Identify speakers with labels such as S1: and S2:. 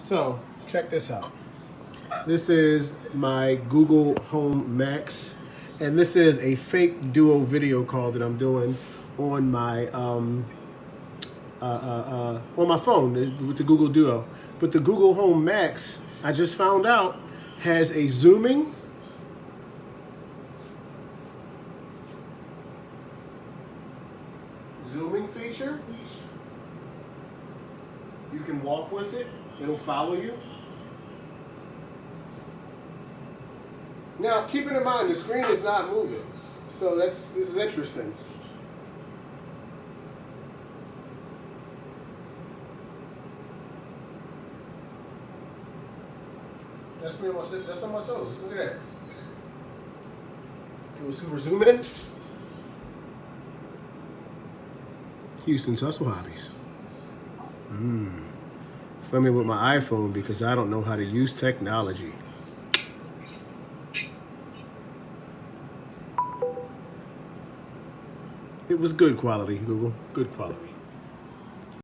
S1: So, check this out. This is my Google Home Max, and this is a fake duo video call that I'm doing on my phone with the Google Duo. But the Google Home Max, I just found out, has a zooming feature. You can walk with it. It'll follow you. Now, keeping in mind, the screen is not moving. So this is interesting. That's me on that's on my toes. Look at that. We're zooming in. Houston's Hustle Hobbies. Filming with my iPhone because I don't know how to use technology. It was good quality, Google. Good quality.